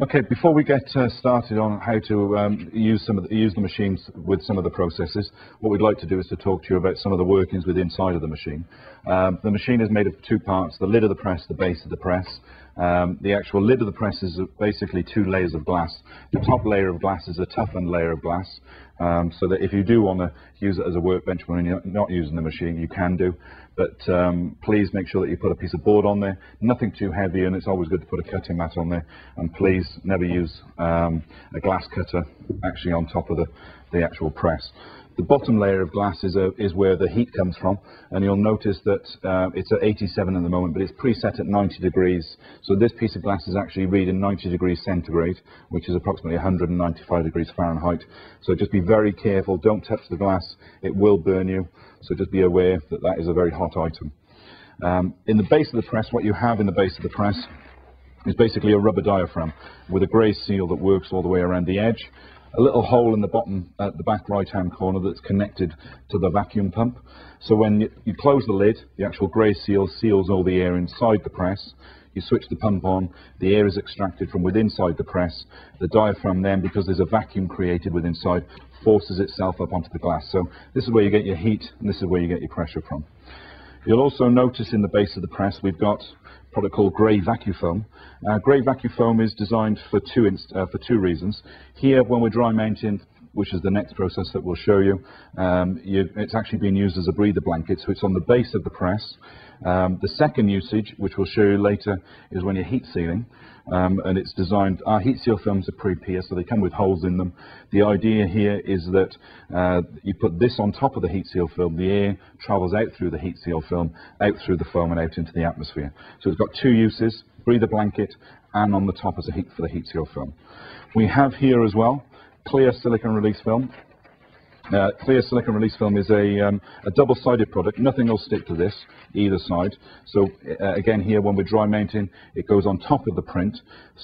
Okay, before we get started on how to use the machines with some of the processes, what we'd like to do is to talk to you about some of the workings with inside of the machine. The machine is made of two parts: the lid of the press, the base of the press. The actual lid of the press is basically two layers of glass. The top layer of glass is a toughened layer of glass, so that if you do want to use it as a workbench when you're not using the machine, you can do. But please make sure that you put a piece of board on there, nothing too heavy, and it's always good to put a cutting mat on there. And please never use a glass cutter actually on top of the actual press. The bottom layer of glass is where the heat comes from, and you'll notice that it's at 87 at the moment, but it's preset at 90 degrees. So this piece of glass is actually reading 90 degrees centigrade, which is approximately 195 degrees Fahrenheit. So just be very careful, don't touch the glass, it will burn you. So just be aware that that is a very hot item. In the base of the press, what you have in the base of the press is basically a rubber diaphragm with a grey seal that works all the way around the edge. A little hole in the bottom at the back right hand corner that's connected to the vacuum pump. So when you close the lid, the actual grey seal seals all the air inside the press. You switch the pump on, the air is extracted from within inside the press. The diaphragm then, because there's a vacuum created within inside, forces itself up onto the glass. So this is where you get your heat, and this is where you get your pressure from. You'll also notice in the base of the press we've got a product called grey vacuum foam. Grey vacuum foam is designed for two reasons. Here, when we're dry mounting, which is the next process that we'll show you, it's actually being used as a breather blanket, so it's on the base of the press. The second usage, which we'll show you later, is when you're heat sealing, and it's designed. Our heat seal films are pre-pierced, so they come with holes in them. The idea here is that you put this on top of the heat seal film, the air travels out through the heat seal film, out through the foam and out into the atmosphere. So it's got two uses: breather blanket, and on the top as a heat for the heat seal film. We have here as well clear silicone release film. Clear silicone release film is a double-sided product. Nothing will stick to this either side. So again, here when we're dry mounting, it goes on top of the print,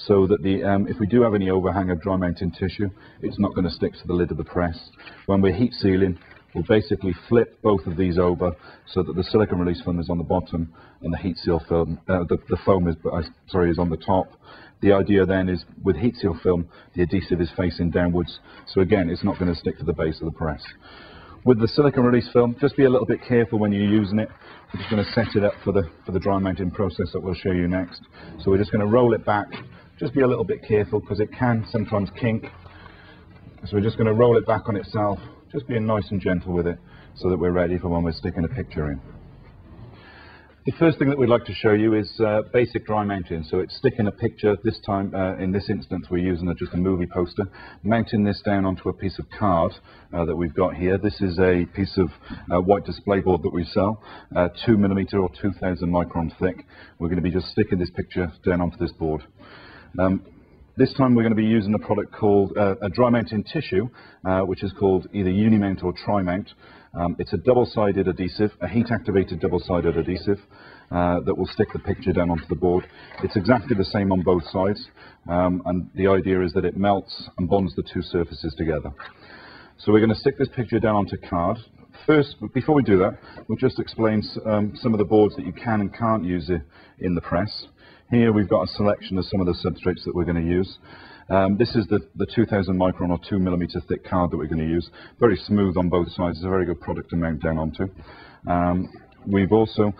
so that if we do have any overhang of dry mounting tissue, it's not going to stick to the lid of the press. When we're heat sealing, we'll basically flip both of these over so that the silicone release film is on the bottom and the heat seal film, the foam is on the top. The idea then is, with heat seal film, the adhesive is facing downwards, so again, it's not going to stick to the base of the press. With the silicone release film, just be a little bit careful when you're using it. We're just going to set it up for the dry mounting process that we'll show you next. So we're just going to roll it back. Just be a little bit careful because it can sometimes kink. So we're just going to roll it back on itself, just being nice and gentle with it, so that we're ready for when we're sticking a picture in. The first thing that we'd like to show you is basic dry mounting. So it's sticking a picture. This time, in this instance, we're using just a movie poster, mounting this down onto a piece of card that we've got here. This is a piece of white display board that we sell, 2mm or 2000 micron thick. We're going to be just sticking this picture down onto this board. This time we're going to be using a product called a dry mounting tissue, which is called either Unimount or Trimount. It's a double-sided adhesive, a heat-activated double-sided adhesive that will stick the picture down onto the board. It's exactly the same on both sides, and the idea is that it melts and bonds the two surfaces together. So we're going to stick this picture down onto card. First, before we do that, we'll just explain some of the boards that you can and can't use in the press. Here we've got a selection of some of the substrates that we're going to use. This is the 2000 micron or 2mm thick card that we're going to use. Very smooth on both sides. It's a very good product to mount down onto. We've also,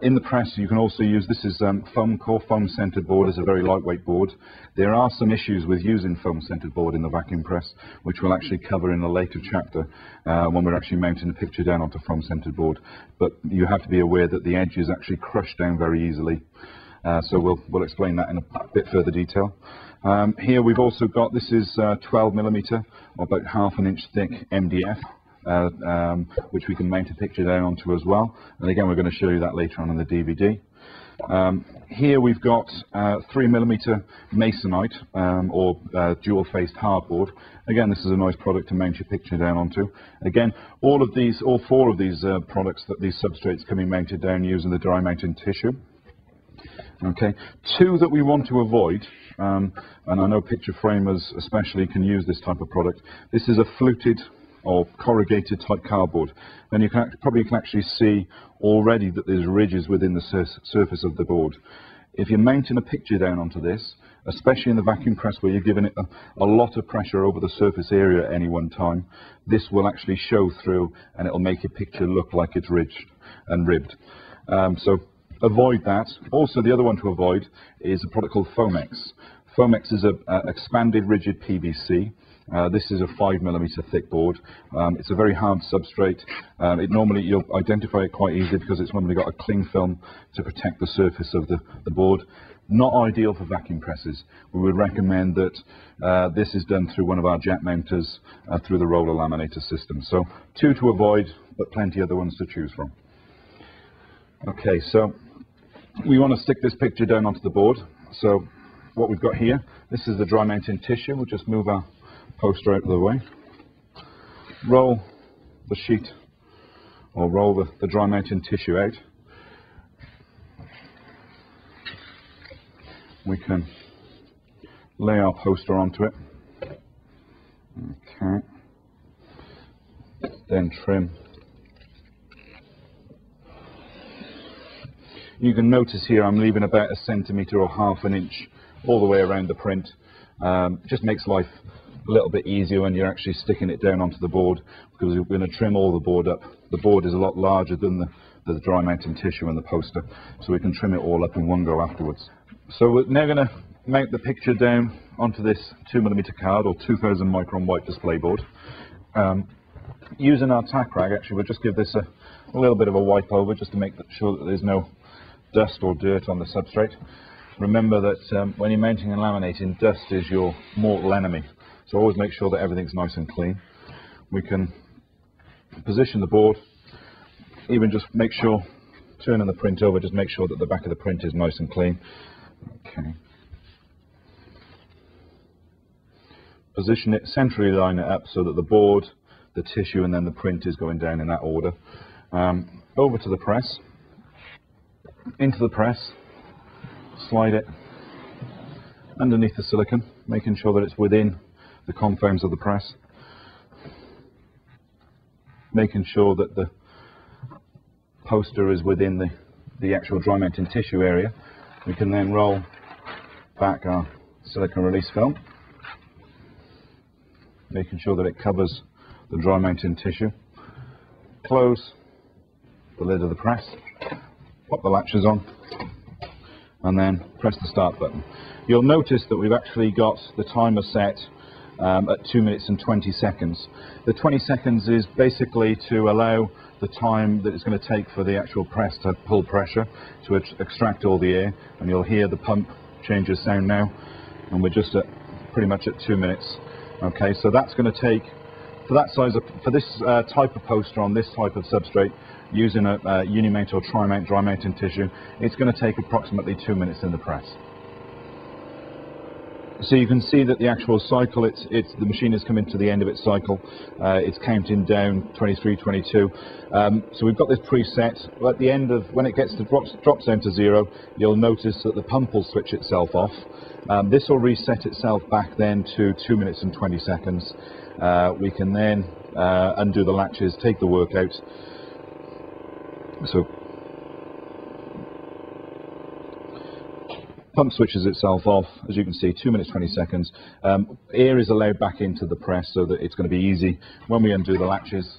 in the press, you can also use, this is foam core, foam-centered board. It's a very lightweight board. There are some issues with using foam-centered board in the vacuum press, which we'll actually cover in a later chapter when we're actually mounting the picture down onto foam-centered board. But you have to be aware that the edges actually crush down very easily. So we'll explain that in a bit further detail. Here we've also got, this is 12mm, or about ½ inch thick MDF, which we can mount a picture down onto as well. And again, we're going to show you that later on in the DVD. Here we've got 3mm Masonite, or dual-faced hardboard. Again, this is a nice product to mount your picture down onto. Again, all four of these products, these substrates, can be mounted down using the dry mounting tissue. Okay, two that we want to avoid, and I know picture framers especially can use this type of product. This is a fluted or corrugated type cardboard, and you can probably actually see already that there's ridges within the surface of the board. If you're mounting a picture down onto this, especially in the vacuum press where you're giving it a lot of pressure over the surface area at any one time. This will actually show through and it'll make your picture look like it's ridged and ribbed. So avoid that. Also, the other one to avoid is a product called Foamex. Foamex is an expanded rigid PVC. This is a 5mm thick board. It's a very hard substrate. You'll identify it quite easily because it's normally got a cling film to protect the surface of the board. Not ideal for vacuum presses. We would recommend that this is done through one of our jet mounters through the roller laminator system. So 2 to avoid, but plenty other ones to choose from. Okay, so we want to stick this picture down onto the board. So what we've got here, this is the dry mounting tissue. We'll just move our poster out of the way. Roll the sheet, or roll the dry mounting tissue out. We can lay our poster onto it. Okay. Then trim. You can notice here I'm leaving about 1 centimetre or ½ an inch all the way around the print. Just makes life a little bit easier when you're actually sticking it down onto the board, because we're going to trim all the board up. The board is a lot larger than the dry mounting tissue and the poster, so we can trim it all up in one go afterwards. So we're now going to mount the picture down onto this 2mm card or 2000 micron white display board. Using our tack rag, actually we'll just give this a little bit of a wipe over just to make sure that there's no dust or dirt on the substrate. Remember that when you're mounting and laminating, dust is your mortal enemy, so always make sure that everything's nice and clean. We can position the board, even just make sure, turning the print over, just make sure that the back of the print is nice and clean. Okay. Position it, centrally line it up so that the board, the tissue and then the print is going down in that order. Over to the press, into the press, slide it underneath the silicone, making sure that it's within the confines of the press, making sure that the poster is within the actual dry mounting tissue area. We can then roll back our silicone release film, making sure that it covers the dry mounting tissue. Close the lid of the press, pop the latches on, and then press the start button. You'll notice that we've actually got the timer set at 2 minutes and 20 seconds. The 20 seconds is basically to allow the time that it's going to take for the actual press to pull pressure, to extract all the air, and you'll hear the pump changes sound now, and we're just at pretty much at 2 minutes. Okay, so that's going to take, for that size of, for this type of poster on this type of substrate, using a unimount or trimount dry mounting tissue, it's going to take approximately 2 minutes in the press. So you can see that the actual cycle, the machine has come into the end of its cycle. It's counting down 23, 22. So we've got this preset. Well, at the end of, when it gets to drops down to 0, you'll notice that the pump will switch itself off. This will reset itself back then to 2 minutes and 20 seconds. We can then undo the latches, take the work out. So pump switches itself off, as you can see, 2 minutes 20 seconds. Air is allowed back into the press so that it's going to be easy when we undo the latches,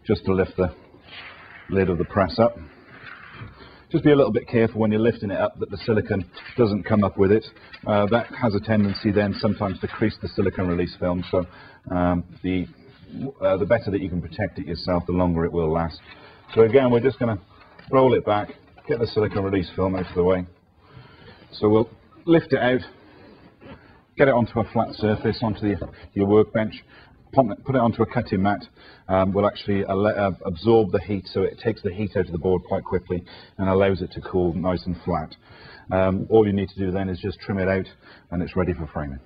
just to lift the lid of the press up. Just be a little bit careful when you're lifting it up that the silicone doesn't come up with it. That has a tendency then sometimes to crease the silicone release film, so the better that you can protect it yourself, the longer it will last. So again, we're just going to roll it back, get the silicone release film out of the way. So we'll lift it out, get it onto a flat surface, onto your workbench, put it onto a cutting mat. We'll actually absorb the heat, so it takes the heat out of the board quite quickly and allows it to cool nice and flat. All you need to do then is just trim it out and it's ready for framing.